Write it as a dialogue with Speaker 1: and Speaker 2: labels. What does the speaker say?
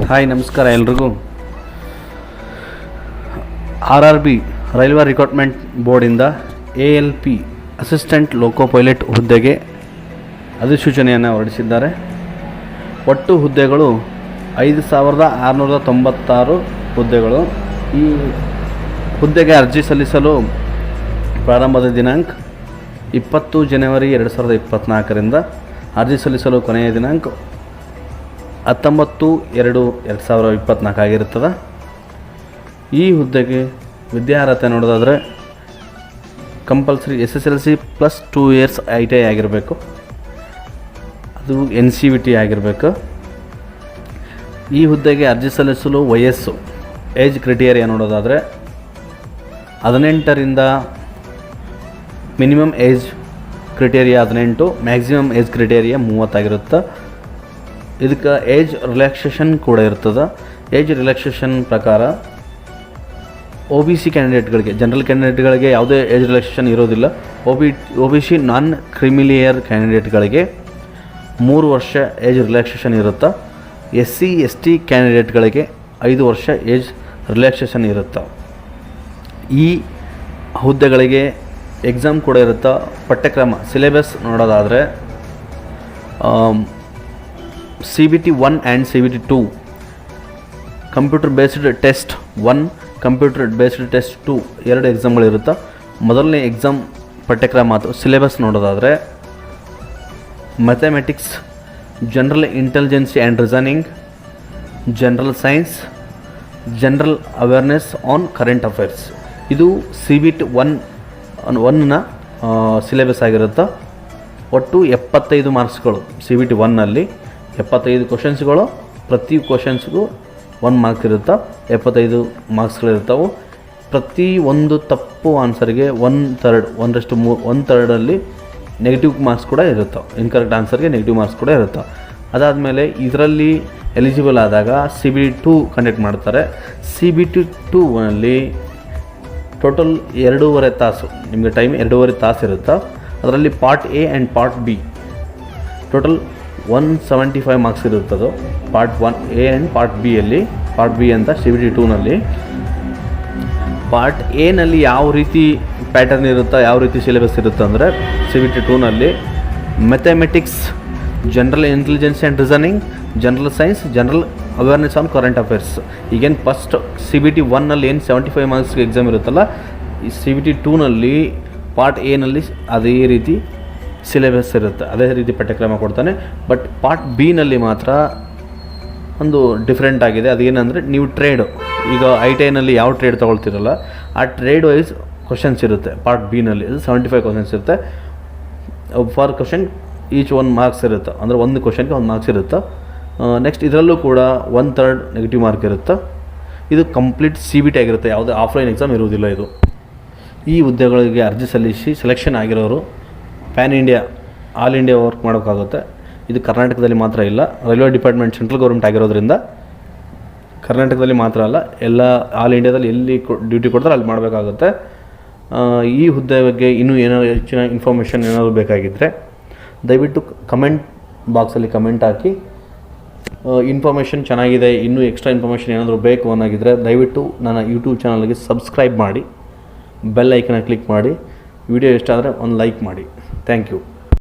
Speaker 1: Hi ನಮಸ್ಕಾರ ಎಲ್ರಿಗೂ. RRB railway recruitment ಬೋರ್ಡಿಂದ ALP ಅಸಿಸ್ಟೆಂಟ್ ಲೋಕೋ ಪೈಲಟ್ ಹುದ್ದೆಗೆ ಅಧಿಸೂಚನೆಯನ್ನು ಹೊರಡಿಸಿದ್ದಾರೆ. ಒಟ್ಟು ಹುದ್ದೆಗಳು 5696 ಹುದ್ದೆಗಳು. ಈ ಹುದ್ದೆಗೆ ಅರ್ಜಿ ಸಲ್ಲಿಸಲು ಪ್ರಾರಂಭದ ದಿನಾಂಕ 20 ಜನವರಿ 2024ರಿಂದ ಅರ್ಜಿ ಸಲ್ಲಿಸಲು ಕೊನೆಯ ದಿನಾಂಕ 19/2/2024 ಆಗಿರುತ್ತದೆ. ಈ ಹುದ್ದೆಗೆ ವಿದ್ಯಾರ್ಹತೆ ನೋಡೋದಾದರೆ ಕಂಪಲ್ಸರಿ SSLC + 2 years ITI ಆಗಿರಬೇಕು, ಅದು NCVT ಆಗಿರಬೇಕು. ಈ ಹುದ್ದೆಗೆ ಅರ್ಜಿ ಸಲ್ಲಿಸಲು ವಯಸ್ಸು ಏಜ್ ಕ್ರೈಟೀರಿಯಾ ನೋಡೋದಾದರೆ 18ರಿಂದ minimum age criteria 18, maximum age criteria 30 ಆಗಿರುತ್ತೆ. ಇದಕ್ಕೆ ಏಜ್ ರಿಲ್ಯಾಕ್ಸೇಷನ್ ಕೂಡ ಇರ್ತದೆ. ಏಜ್ ರಿಲ್ಯಾಕ್ಸೇಷನ್ ಪ್ರಕಾರ OBC ಕ್ಯಾಂಡಿಡೇಟ್ಗಳಿಗೆ, ಜನರಲ್ ಕ್ಯಾಂಡಿಡೇಟ್ಗಳಿಗೆ ಯಾವುದೇ ಏಜ್ ರಿಲ್ಯಾಕ್ಸೇಷನ್ ಇರೋದಿಲ್ಲ. OBC ನಾನ್ ಕ್ರಿಮಿಲಿಯರ್ ಕ್ಯಾಂಡಿಡೇಟ್ಗಳಿಗೆ 3 ವರ್ಷ ಏಜ್ ರಿಲ್ಯಾಕ್ಸೇಷನ್ ಇರುತ್ತೆ. SC ST ಕ್ಯಾಂಡಿಡೇಟ್ಗಳಿಗೆ 5 ವರ್ಷ ಏಜ್ ರಿಲ್ಯಾಕ್ಸೇಷನ್ ಇರುತ್ತೆ. ಈ ಹುದ್ದೆಗಳಿಗೆ ಎಕ್ಸಾಮ್ ಕೂಡ ಇರುತ್ತೆ. ಪಠ್ಯಕ್ರಮ ಸಿಲೆಬಸ್ ನೋಡೋದಾದರೆ CBT 1 and CBT 2, computer based test 1, computer based test 2 ಎರಡು ಎಕ್ಸಾಮ್ಗಳಿರುತ್ತೆ. ಮೊದಲನೇ ಎಕ್ಸಾಮ್ ಪಠ್ಯಕ್ರಮ ಅಥವಾ ಸಿಲೆಬಸ್ ನೋಡೋದಾದರೆ mathematics, general intelligence and reasoning, general science, general awareness on current affairs. ಇದು CBT 1ನ ಸಿಲೆಬಸ್ ಆಗಿರುತ್ತೆ. ಒಟ್ಟು 75 ಮಾರ್ಕ್ಸ್ಗಳು. CBT 1ನಲ್ಲಿ 75 ಕ್ವಶನ್ಸ್ಗಳು, ಪ್ರತಿ ಕ್ವಶನ್ಸ್ಗೂ 1 ಮಾರ್ಕ್ಸ್ ಇರುತ್ತೆ. 75 ಮಾರ್ಕ್ಸ್ಗಳಿರ್ತಾವೆ. ಪ್ರತಿ ಒಂದು ತಪ್ಪು ಆನ್ಸರ್ಗೆ 1/3 ನೆಗೆಟಿವ್ ಮಾರ್ಕ್ಸ್ ಕೂಡ ಇರುತ್ತೆ. ಇನ್ಕರೆಕ್ಟ್ ಆನ್ಸರ್ಗೆ ನೆಗೆಟಿವ್ ಮಾರ್ಕ್ಸ್ ಕೂಡ ಇರುತ್ತೆ. ಅದಾದಮೇಲೆ ಇದರಲ್ಲಿ ಎಲಿಜಿಬಲ್ ಆದಾಗ CBT 2 ಕಂಡಕ್ಟ್ ಮಾಡ್ತಾರೆ. CBT 2ನಲ್ಲಿ ಟೋಟಲ್ 2.5 ತಾಸು ನಿಮಗೆ ಟೈಮ್ 2.5 ತಾಸು ಇರುತ್ತೆ. ಅದರಲ್ಲಿ part A and part B total 175 marks ಇರುತ್ತದು. ಪಾರ್ಟ್ 1A ಆ್ಯಂಡ್ ಪಾರ್ಟ್ ಬಿಯಲ್ಲಿ. ಪಾರ್ಟ್ ಬಿ ಅಂತ CBT 2ನಲ್ಲಿ. ಪಾರ್ಟ್ ಎನಲ್ಲಿ ಯಾವ ರೀತಿ ಪ್ಯಾಟರ್ನ್ ಇರುತ್ತಾ, ಯಾವ ರೀತಿ ಸಿಲೆಬಸ್ ಇರುತ್ತೆ ಅಂದರೆ CBT 2ನಲ್ಲಿ mathematics, general intelligence and reasoning, general science, general awareness on current affairs. ಈಗೇನು ಫಸ್ಟ್ CBT 1ನಲ್ಲಿ ಏನು 75 ಮಾರ್ಕ್ಸ್ಗೆ ಎಕ್ಸಾಮ್ ಇರುತ್ತಲ್ಲ, ಈ CBT 2ನಲ್ಲಿ ಪಾರ್ಟ್ ಎನಲ್ಲಿ ಅದೇ ರೀತಿ ಸಿಲೆಬಸ್ ಇರುತ್ತೆ, ಅದೇ ರೀತಿ ಪಠ್ಯಕ್ರಮ ಕೊಡ್ತಾನೆ. ಬಟ್ ಪಾರ್ಟ್ ಬಿನಲ್ಲಿ ಮಾತ್ರ ಒಂದು ಡಿಫ್ರೆಂಟ್ ಆಗಿದೆ. ಅದೇನೆಂದರೆ ನೀವು ಟ್ರೇಡು, ಈಗ ITIನಲ್ಲಿ ಯಾವ ಟ್ರೇಡ್ ತೊಗೊಳ್ತಿರಲ್ಲ ಆ ಟ್ರೇಡ್ ವೈಸ್ ಕ್ವಶನ್ಸ್ ಇರುತ್ತೆ. ಪಾರ್ಟ್ ಬಿನಲ್ಲಿ 75 ಕ್ವಶನ್ಸ್ ಇರುತ್ತೆ. ಫಾರ್ ಕ್ವಶನ್ ಈಚ್ 1 ಮಾರ್ಕ್ಸ್ ಇರುತ್ತೆ, ಅಂದರೆ ಒಂದು ಕ್ವಶನ್ಗೆ 1 ಮಾರ್ಕ್ಸ್ ಇರುತ್ತೆ. ನೆಕ್ಸ್ಟ್ ಇದರಲ್ಲೂ ಕೂಡ 1/3 ನೆಗೆಟಿವ್ ಮಾರ್ಕ್ ಇರುತ್ತೆ. ಇದು ಕಂಪ್ಲೀಟ್ CBT ಆಗಿರುತ್ತೆ, ಯಾವುದೇ ಆಫ್ಲೈನ್ ಎಕ್ಸಾಮ್ ಇರುವುದಿಲ್ಲ ಇದು. ಈ ಹುದ್ದೆಗಳಿಗೆ ಅರ್ಜಿ ಸಲ್ಲಿಸಿ ಸೆಲೆಕ್ಷನ್ ಆಗಿರೋರು PAN India, all India work ಮಾಡೋಕ್ಕಾಗುತ್ತೆ. ಇದು ಕರ್ನಾಟಕದಲ್ಲಿ ಮಾತ್ರ ಇಲ್ಲ, ರೈಲ್ವೆ ಡಿಪಾರ್ಟ್ಮೆಂಟ್ ಸೆಂಟ್ರಲ್ ಗೌರ್ಮೆಂಟ್ ಆಗಿರೋದ್ರಿಂದ ಕರ್ನಾಟಕದಲ್ಲಿ ಮಾತ್ರ ಅಲ್ಲ, ಎಲ್ಲ ಆಲ್ ಇಂಡಿಯಾದಲ್ಲಿ ಎಲ್ಲಿ ಡ್ಯೂಟಿ ಕೊಡ್ತಾರೆ ಅಲ್ಲಿ ಮಾಡಬೇಕಾಗುತ್ತೆ. ಈ ಹುದ್ದೆ ಬಗ್ಗೆ ಇನ್ನೂ ಏನಾದರೂ ಹೆಚ್ಚಿನ ಇನ್ಫಾರ್ಮೇಷನ್ ಏನಾದರೂ ಬೇಕಾಗಿದ್ದರೆ ದಯವಿಟ್ಟು ಕಮೆಂಟ್ ಬಾಕ್ಸಲ್ಲಿ ಕಮೆಂಟ್ ಹಾಕಿ. ಇನ್ಫಾರ್ಮೇಷನ್ ಚೆನ್ನಾಗಿದೆ, ಇನ್ನೂ ಎಕ್ಸ್ಟ್ರಾ ಇನ್ಫಾರ್ಮೇಷನ್ ಏನಾದರೂ ಬೇಕು ಅನ್ನೋಗಿದ್ದರೆ ದಯವಿಟ್ಟು ನನ್ನ ಯೂಟ್ಯೂಬ್ ಚಾನಲ್ಗೆ ಸಬ್ಸ್ಕ್ರೈಬ್ ಮಾಡಿ, ಬೆಲ್ ಐಕನ್ನ ಕ್ಲಿಕ್ ಮಾಡಿ. ವಿಡಿಯೋ ಇಷ್ಟ ಆದರೆ ಒಂದು ಲೈಕ್ ಮಾಡಿ. Thank you.